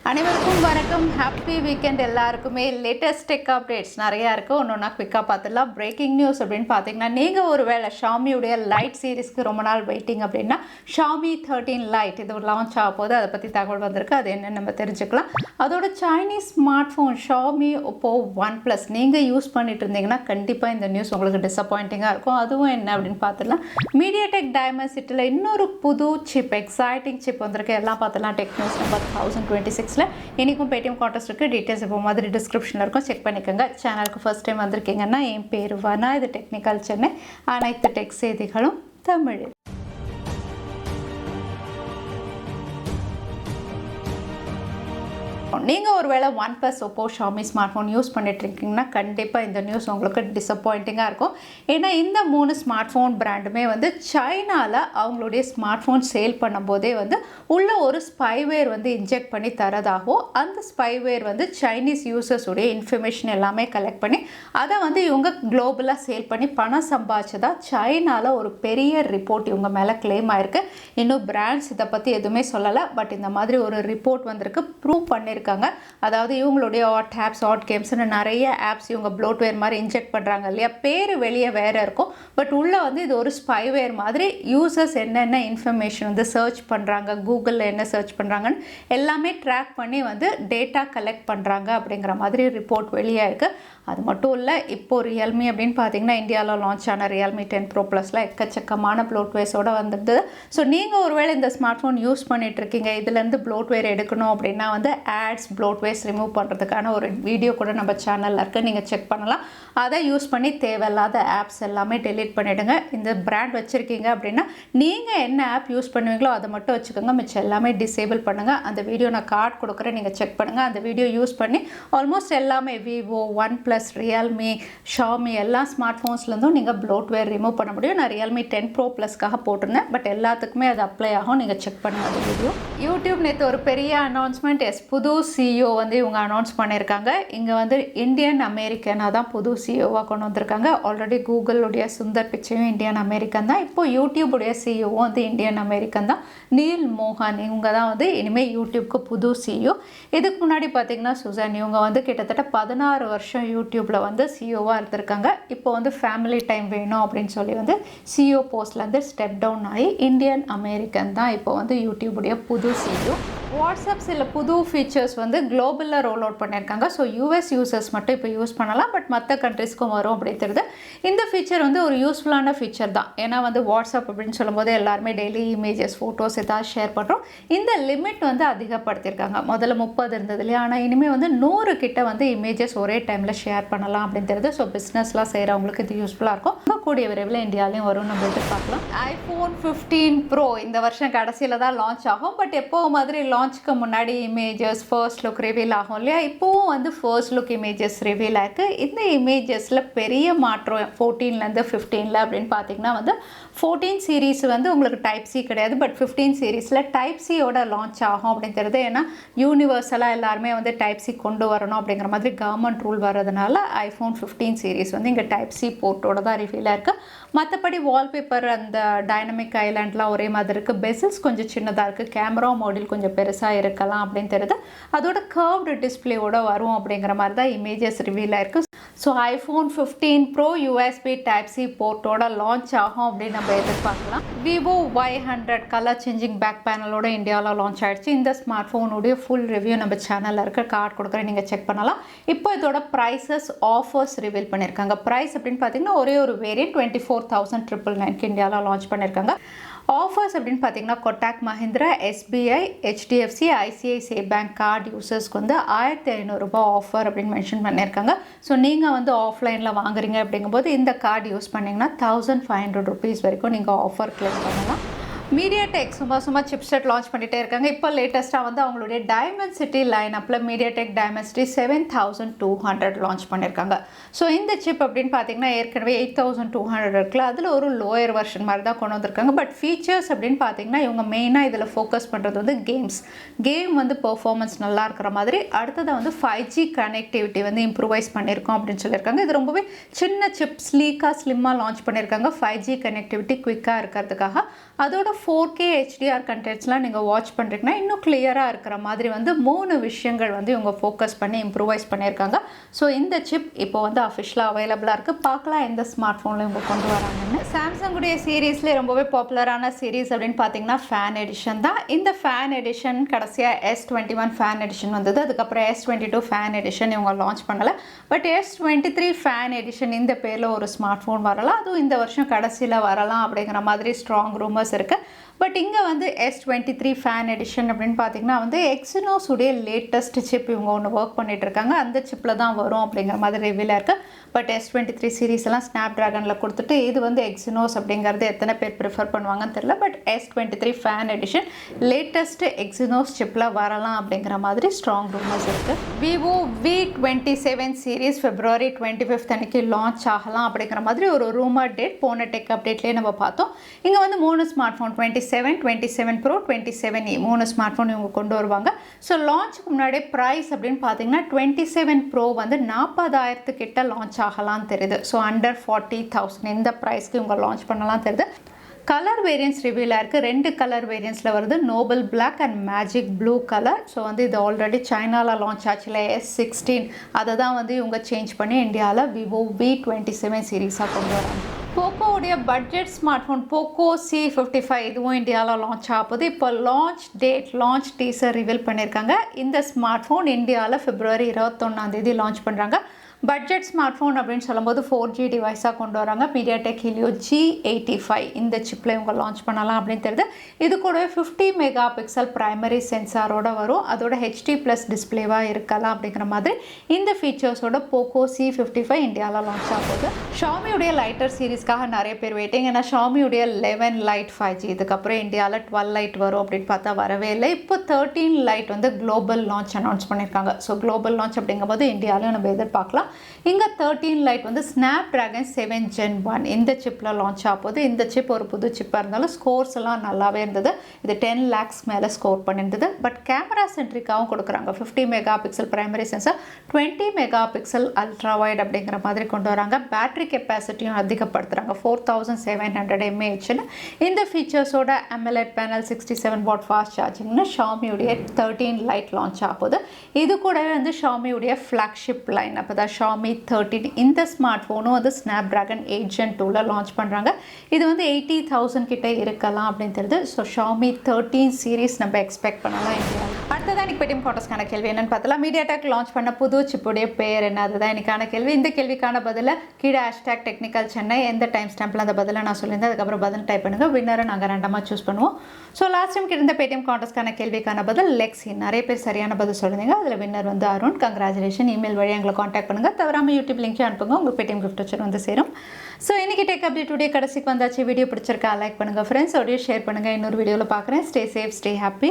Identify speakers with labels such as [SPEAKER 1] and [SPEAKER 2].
[SPEAKER 1] அனைவருக்கும் வணக்கம். Happy weekend. எல்லாருக்குமே லேட்டஸ்ட் டெக் அப்டேட்ஸ் நிறையா இருக்குது. ஒன்றா குவிக்காக பார்த்துடலாம். பிரேக்கிங் நியூஸ் அப்படின்னு பார்த்தீங்கன்னா, நீங்கள் ஒரு வேளை ஷாமியுடைய லைட் சீரிஸ்க்கு ரொம்ப நாள் வெயிட்டிங் அப்படின்னா ஷாமி 13 லைட் இது லான்ச் ஆக போது அதை பற்றி தகவல் வந்திருக்கு. அது என்னென்னு நம்ம தெரிஞ்சுக்கலாம். அதோட Chinese smart phone Xiaomi Oppo OnePlus நீங்கள் யூஸ் பண்ணிட்டு இருந்தீங்கன்னா கண்டிப்பாக இந்த நியூஸ் உங்களுக்கு டிசப்பாயிண்டிங்காக இருக்கும். அதுவும் என்ன அப்படின்னு பார்த்துடலாம். MediaTek டைமென்சிட்டியில் இன்னொரு புது சிப், எக்ஸைட்டிங் சிப் வந்திருக்கு. எல்லாம் பார்த்துலாம். டெக் நியூஸ் நம்பர் 1026 இன்றைக்கும் பேடிஎம் கான்டெஸ்ட் இருக்குது. டீட்டெயில்ஸ் இப்போ மாதிரி டிஸ்கிரிப்ஷனில் இருக்கும், செக் பண்ணிக்கோங்க. சேனலுக்கு ஃபர்ஸ்ட் டைம் வந்திருக்கீங்கன்னா என் பேர் வனா. இது டெக்னிக்கல் சென்னை. அனைத்து டெக் செய்திகளும் தமிழில். நீங்கள் ஒரு வேளை OnePlus Oppo Xiaomi smartphone use பண்ணிட்டுருக்கீங்கன்னா கண்டிப்பாக இந்த நியூஸ் உங்களுக்கு டிசப்பாயிண்டிங்காக இருக்கும். ஏன்னா இந்த 3 ஸ்மார்ட் ஃபோன் பிராண்டுமே சைனாவில் அவங்களுடைய ஸ்மார்ட் ஃபோன் சேல் பண்ணும்போதே உள்ள ஒரு ஸ்பைவேர் இன்ஜெக்ட் பண்ணி தரதாகவும், அந்த ஸ்பைவேர் சைனீஸ் யூசர்ஸுடைய இன்ஃபர்மேஷன் எல்லாமே கலெக்ட் பண்ணி அதை இவங்க குளோபலாக சேல் பண்ணி பணம் சம்பாதிச்சதா சைனாவில் ஒரு பெரிய ரிப்போர்ட் இவங்க மேலே கிளைம் ஆயிருக்கு. இன்னும் பிராண்ட்ஸ் இதை பற்றி எதுவுமே சொல்லலை. பட் இந்த மாதிரி ஒரு ரிப்போர்ட் வந்திருக்கு, ப்ரூவ் பண்ணியிருக்காங்க. அதாவது இவங்களுடைய ஆப்ஸ், கேம்ஸ்னு நிறைய ஆப்ஸ் இவங்க ப்ளோட்வேர் மாதிரி இன்ஜெக்ட் பண்ணுறாங்க இல்லையா. பேர் வெளியே வேறு இருக்கும், பட் உள்ளே இது ஒரு ஸ்பைவேர் மாதிரி யூசர்ஸ் என்னென்ன இன்ஃபர்மேஷன் சர்ச் பண்ணுறாங்க, கூகுளில் என்ன சர்ச் பண்ணுறாங்கன்னு எல்லாமே ட்ராக் பண்ணி டேட்டா கலெக்ட் பண்ணுறாங்க அப்படிங்கிற மாதிரி ரிப்போர்ட் வெளியே இருக்குது. அது மட்டும் இல்லை, இப்போது ரியல்மி அப்படின்னு பார்த்தீங்கன்னா இந்தியாவில் லான்ச் ஆன ரியல்மி 10 Pro Plusல எக்கச்சக்கமான ப்ளோட்வேர்ஸோடு வந்துடுது. ஸோ நீங்கள் ஒருவேளை இந்த ஸ்மார்ட் ஃபோன் யூஸ் பண்ணிகிட்ருக்கீங்க, இதுலேருந்து ப்ளோட்வேர் எடுக்கணும் அப்படின்னா ஆட்ஸ் ப்ளோட்வேர்ஸ் ரிமூவ் பண்ணுறதுக்கான ஒரு வீடியோ கூட நம்ம சேனலில் இருக்குது, நீங்கள் செக் பண்ணலாம். அதை யூஸ் பண்ணி தேவையில்லாத ஆப்ஸ் எல்லாமே டெலீட் பண்ணிவிடுங்க. இந்த பிராண்ட் வச்சுருக்கீங்க அப்படின்னா நீங்கள் என்ன ஆப் யூஸ் பண்ணுவீங்களோ அதை மட்டும் வச்சுக்கோங்க, மிச்சம் எல்லாமே டிசேபிள் பண்ணுங்கள். அந்த வீடியோ நான் கார்டு கொடுக்குறேன், நீங்கள் செக் பண்ணுங்கள். அந்த வீடியோ யூஸ் பண்ணி ஆல்மோஸ்ட் எல்லாமே விவோ, OnePlus, ரியல்மி, ஷாமி எல்லா ஸ்மார்ட் ஃபோன்ஸ்லேருந்தும் நீங்கள் ப்ளோட்வேர் ரிமூவ் பண்ண முடியும். நான் ரியல்மி 10 Pro Plusக்காக போட்டிருந்தேன், பட் எல்லாத்துக்குமே அது அப்ளை ஆகும். நீங்கள் செக் பண்ணுங்கள் அந்த வீடியோ. யூடியூப் நேற்று ஒரு பெரிய அனௌன்ஸ்மெண்ட், புது சிஇஓ இவங்க அனௌன்ஸ் பண்ணியிருக்காங்க. இங்கே இந்தியன் அமெரிக்கனாக தான் புது சிஇஓவாக கொண்டு வந்திருக்காங்க. ஆல்ரெடி கூகுளுடைய சுந்தர் பிச்சையும் இந்தியன் அமெரிக்கன் தான். இப்போ யூடியூபுடைய சிஇஓ இந்தியன் அமெரிக்கன் தான். நீல் மோகன் இவங்க தான் இனிமேல் யூடியூப்க்கு புது சிஇஓ. இதுக்கு முன்னாடி பார்த்தீங்கன்னா சுசன் இவங்க கிட்டத்தட்ட 16 வருஷம் யூடியூப்பில் சிஇஓவாக இருந்திருக்காங்க. இப்போ ஃபேமிலி டைம் வேணும் அப்படின்னு சொல்லி சிஇஓ போஸ்ட்லேருந்து ஸ்டெப் டவுன் ஆகி இந்தியன் அமெரிக்கன் தான் இப்போ யூடியூபுடைய புது சிஇஓ. வாட்ஸ்அப் சில புது ஃபீச்சர்ஸ் குளோபலில் ரோல் அவுட் பண்ணியிருக்காங்க. ஸோ யூஎஸ் யூசர்ஸ் மட்டும் இப்போ யூஸ் பண்ணலாம், பட் மற்ற கண்ட்ரிஸ்க்கும் வரும் அப்படிங்கிறது. இந்த ஃபீச்சர் ஒரு யூஸ்ஃபுல்லான ஃபீச்சர் தான். ஏன்னா வாட்ஸ்அப் அப்படின்னு சொல்லும்போது எல்லாருமே டெய்லி இமேஜஸ், ஃபோட்டோஸ் ஏதாவது ஷேர் பண்ணுறோம். இந்த லிமிட் அதிகப்படுத்தியிருக்காங்க. முதல்ல 30 இருந்தது இல்லையா, ஆனால் இனிமேல் 100 கிட்ட இமேஜஸ் ஒரே டைமில் ஷேர் பண்ணலாம் அப்படிங்கிறது. ஸோ பிஸ்னஸ்லாம் செய்கிறவங்களுக்கு இது யூஸ்ஃபுல்லாக இருக்கும். கூடிய விரைவில் இந்தியாவிலையும் வரும், நம்ம எதிர்பார்க்கலாம். iPhone 15 Pro இந்த வருஷம் கடைசியில் தான் லான்ச் ஆகும். பட் எப்போ மாதிரி லான்ச்சுக்கு முன்னாடி இமேஜஸ் ஃபர்ஸ்ட் லுக் ரிவீல் ஆகும் இல்லையா, இப்போவும் ஃபர்ஸ்ட் லுக் இமேஜஸ் ரிவீல் ஆயிருக்கு. இந்த இமேஜஸில் பெரிய மாற்றம் 14லேருந்து 15 அப்படின்னு பார்த்தீங்கன்னா 14 சீரீஸ் உங்களுக்கு டைப் சி கிடையாது, பட் 15 சீரீஸில் டைப் சியோட லான்ச் ஆகும் அப்படிங்கிறது. ஏன்னா யூனிவர்சலாக எல்லாருமே டைப் சி கொண்டு வரணும் அப்படிங்கிற மாதிரி கவர்மெண்ட் ரூல் வர்றதுனால iPhone 15 சீரீஸ் இங்கே டைப் சி போர்ட்டோட தான் ரிவீலாக இருக்குது. மற்றபடி வால்பேப்பர், அந்த டைனமிக் ஐலாண்ட்லாம் ஒரே மாதிரி இருக்குது. பெசில்ஸ் கொஞ்சம் சின்னதாக இருக்குது. கேமரா மாடியூல் கொஞ்சம் பெருசாக இருக்கலாம் அப்படின்னு தெரியுது. அதோட கர்வ்டு டிஸ்பிளேவோட வரும் அப்படிங்கிற மாதிரி தான் இமேஜஸ் ரிவீல் ஆயிருக்கு. So iPhone 15 Pro USB Type-C போர்ட்டோட லான்ச் ஆகும் அப்படின்னு நம்ம எதிர்பார்க்கலாம். Vivo Y100 colour changing back பேனலோட இந்தியாவில் லான்ச் ஆகிடுச்சு. இந்த ஸ்மார்ட் ஃபோனுடைய ஃபுல் ரிவ்யூ நம்ம சேனலில் இருக்க கார்டு கொடுக்குறேன், நீங்கள் செக் பண்ணலாம். இப்போ இதோட ப்ரைஸஸ், ஆஃபர்ஸ் ரிவீல் பண்ணியிருக்காங்க. ப்ரைஸ் அப்படின்னு பார்த்தீங்கன்னா ஒரே ஒரு வேரியன்ட் 24,999 இந்தியாவில் லான்ச் பண்ணியிருக்காங்க. ஆஃபர்ஸ் அப்படின்னு பார்த்தீங்கன்னா Kotak Mahindra, SBI, HDFC, ICICI bank card யூசர்ஸ்க்கு 1,500 ரூபாய் ஆஃபர் அப்படின்னு மென்ஷன் பண்ணியிருக்காங்க. ஸோ நீங்கள் ஆஃப்லைனில் வாங்குறீங்க அப்படிங்கும்போது இந்த கார்டு யூஸ் பண்ணிங்கன்னா 1,500 rupees வரைக்கும் நீங்கள் ஆஃபர் கிளைம் பண்ணலாம். MediaTek சும்மா சிப்செட் லான்ச் பண்ணிகிட்டே இருக்காங்க. இப்போ லேட்டஸ்ட்டாக அவங்களுடைய டைமென்சிட்டி லைன் அப்பில் MediaTek டைமென்சிட்டி 7200 லான்ச் பண்ணியிருக்காங்க. ஸோ இந்த சிப் அப்படின்னு பார்த்தீங்கன்னா ஏற்கனவே 8200 இருக்குல்ல, அதில் ஒரு லோயர் வெர்ஷன் மாதிரி தான் கொண்டு வந்திருக்காங்க. பட் ஃபீச்சர்ஸ் அப்படின்னு பார்த்தீங்கன்னா இவங்க மெயினாக இதில் ஃபோக்கஸ் பண்ணுறது கேம் பெர்ஃபார்மன்ஸ் நல்லா இருக்கிற மாதிரி. அடுத்தது 5G கனெக்டிவிட்டி இம்ப்ரூவைஸ் பண்ணியிருக்கோம் அப்படின்னு சொல்லியிருக்காங்க. இது ரொம்பவே சின்ன சிப், ஸ்லீக்காக ஸ்லிம்மாக லான்ச் பண்ணியிருக்காங்க. 5G கனெக்டிவிட்டி குயிக்காக இருக்கிறதுக்காக. அதோட 4K HDR கண்டென்ட்ஸ்லாம் நீங்கள் வாட்ச் பண்ணுறீங்கன்னா இன்னும் கிளியராக இருக்கிற மாதிரி வந்து 3 விஷயங்கள் வந்து இவங்க ஃபோக்கஸ் பண்ணி இம்ப்ரூவைஸ் பண்ணியிருக்காங்க. ஸோ இந்த சிப் இப்போ வந்து அஃபிஷியலாக அவைலபிளாக இருக்குது. பார்க்கலாம் எந்த ஸ்மார்ட் ஃபோனில் இவங்க கொண்டு வராங்கன்னு. சாம்சங்குடைய சீரீஸ்லேயே ரொம்பவே பாப்புலரான சீரீஸ் அப்படின்னு பார்த்தீங்கன்னா ஃபேன் எடிஷன் தான். இந்த ஃபேன் எடிஷன் கடைசியாக S21 ஃபேன் எடிஷன் வந்தது. அதுக்கப்புறம் S22 ஃபேன் எடிஷன் இவங்க லான்ச் பண்ணலை. பட் S23 ஃபேன் எடிஷன் இந்த பேரில் ஒரு ஸ்மார்ட் ஃபோன் வரலாம். அதுவும் இந்த வருஷம் கடைசியில் வரலாம் அப்படிங்கிற மாதிரி ஸ்ட்ராங் ரூமர்ஸ் இருக்குது. பட் இங்கே வந்து S23 ஃபேன் எடிஷன் அப்படின்னு பார்த்தீங்கன்னா வந்து Exynos உடைய லேட்டஸ்ட் சிப் இவங்க ஒன்று ஒர்க் பண்ணிட்டு இருக்காங்க. அந்த சிப்பில் தான் வரும் அப்படிங்கிற மாதிரி ரிவீலாக இருக்குது. பட் S23 சீரீஸ் எல்லாம் ஸ்னாப் ட்ராகனில் கொடுத்துட்டு இது வந்து Exynos அப்படிங்கிறது எத்தனை பேர் ப்ரிஃபர் பண்ணுவாங்கன்னு தெரியல. But S23 fan edition latest Exynos சிப்பில் வரலாம் அப்படிங்கிற மாதிரி ஸ்ட்ராங் ரூமர்ஸ் இருக்குது. Vivo V27 சீரீஸ் February 25 அன்னைக்கு லான்ச் ஆகலாம் அப்படிங்கிற மாதிரி ஒரு ரூமர் டேட் போன டெக் அப்டேட்லேயே நம்ம பார்த்தோம். இங்கே வந்து 3 smart phone 27 Pro 27e 3 smart phone இவங்க கொண்டு வருவாங்க. ஸோ லான்ச்சுக்கு முன்னாடி ப்ரைஸ் அப்படின்னு பார்த்தீங்கன்னா 27 Pro வந்து 40,000 கிட்ட லான்ச் ஆகலாம் தெரியுது. ஸோ அண்டர் 40,000 இந்த ப்ரைஸ்க்கு இவங்க லான்ச் பண்ணலாம் தெரியுது. கலர் வேரியன்ஸ் ரிவீலாக இருக்குது. 2 கலர் வேரியன்ஸில் வருது, noble black and magic blue colour. So வந்து இது ஆல்ரெடி சைனாவில் லான்ச் ஆச்சுல S16 அதை தான் வந்து இவங்க சேஞ்ச் பண்ணி இந்தியாவில் Vivo V27 சீரீஸாக கொண்டு வராங்க. போக்கோவுடைய budget smartphone Poco C55 இதுவும் இந்தியாவில் லான்ச் ஆகுது. இப்போ லான்ச் டீசர் ரிவீல் பண்ணியிருக்காங்க. இந்த ஸ்மார்ட் ஃபோன் இந்தியாவில் February 21 லான்ச் பண்ணுறாங்க. பட்ஜெட் ஸ்மார்ட் ஃபோன் அப்படின்னு சொல்லும்போது 4G டிவைஸாக கொண்டு வராங்க. MediaTek Helio G85 இந்த சிப்பில் இவங்க லான்ச் பண்ணலாம் அப்படின்னு தெரியுது. இது கூடவே 50 மெகா பிக்சல் ப்ரைமரி சென்சாரோட வரும். அதோட HD+ டிஸ்பிளேவாக இருக்கலாம் அப்படிங்கிற மாதிரி இந்த ஃபீச்சர்ஸோட Poco C55 இந்தியாவில் லான்ச் ஆகுது. ஷாமியுடைய லைட்டர் சீரீஸ்க்காக நிறைய பேர் வெயிட்டிங். ஏன்னா ஷாமியுடைய 11 Lite 5G இதுக்கப்புறம் இந்தியாவில் 12 Lite வரும் அப்படின்னு பார்த்தா வரவே இல்லை. இப்போ 13 Lite வந்து குளோபல் லான்ச் அனௌன்ஸ் பண்ணியிருக்காங்க. ஸோ குளோபல் லான்ச் அப்படிங்கும்போது இந்தியாவிலையும் நம்ம எதிர்பார்க்கலாம். இங்கே 13 Lite வந்து ஸ்னாப் ட்ராகன் 7 Gen 1 இந்த சிப்பில் லான்ச் ஆகுது. இந்த சிப் ஒரு புது சிப்பாக இருந்தாலும் ஸ்கோர்ஸ் எல்லாம் நல்லாவே இருந்தது. இது 10 lakhs மேலே ஸ்கோர் பண்ணியிருந்தது. பட் கேமரா சென்ட்ரிக்காகவும் கொடுக்குறாங்க. 50 megapixel primary sensor, 20 megapixel ultra wide அப்படிங்கிற மாதிரி கொண்டு வராங்க. பேட்டரி கெப்பாசிட்டியும் அதிகப்படுத்துகிறாங்க 4700 mAh. இந்த ஃபீச்சர்ஸோட AMOLED பேனல் 67 watt ஃபாஸ்ட் சார்ஜிங்னு ஷாமியுடைய 13 Lite லான்ச் ஆகுது. இது கூடவே வந்து ஷாமியுடைய ஃப்ளாக்ஷிப் லைன் அப்போ தான் Xiaomi 13 இந்த ஸ்மார்ட் ஃபோனும் வந்து ஸ்னாப்ட்ராகன் 8 Gen 2 லான்ச் பண்ணுறாங்க. இது வந்து 80,000 கிட்ட இருக்கலாம் அப்படின்னு தெரியுது. ஸோ Xiaomi 13 சீரீஸ் நம்ம எக்ஸ்பெக்ட் பண்ணலாம் இந்தியாவில். அடுத்ததான் இன்னைக்கு பேடிஎம் கான்டெஸ்ட்கான கேள்வி என்னன்னு பார்த்தலாம். MediaTek லான்ச் பண்ண புது சிப்புடைய பேர் என்ன? அதுதான் இன்னைக்கான கேள்வி. இந்த கேள்விக்கான பதில கீழே #Technical Chennai எந்த டைம் ஸ்டாம்பில் அந்த பதிலை நான் சொல்லியிருந்தேன். அதுக்கப்புறம் பதில் டைப் பண்ணுங்கள். வின்னரை நாங்கள் ரேண்டமாக சூஸ் பண்ணுவோம். ஸோ லாஸ்ட் டைம் இருந்த பேடிஎம் கான்டெஸ்ட்கான கேள்விக்கான பதில் லெக்ஸி. நிறைய பேர் சரியான பதில் சொல்லுங்க. அதில் வின்னர் வந்து அருண். கங்க்ராச்சுலேஷன். இமெயில் வழி எங்களை கான்டாக்ட் பண்ணுங்கள். தவறாமல் யூடியூப் லிங்க் அனுப்புங்க. உங்கள் பேடிஎம் கிஃப்ட் வச்சு வந்து சேரும். ஸோ இன்றைக்கி டெக் அப்டேட்டுடைய கடைசிக்கு வந்தாச்சு. வீடியோ பிடிச்சிருக்கா லைக் பண்ணுங்கள், ஃப்ரெண்ட்ஸோடய ஷேர் பண்ணுங்கள். இன்னொரு வீடியோவில் பார்க்குறேன். Stay safe, stay happy.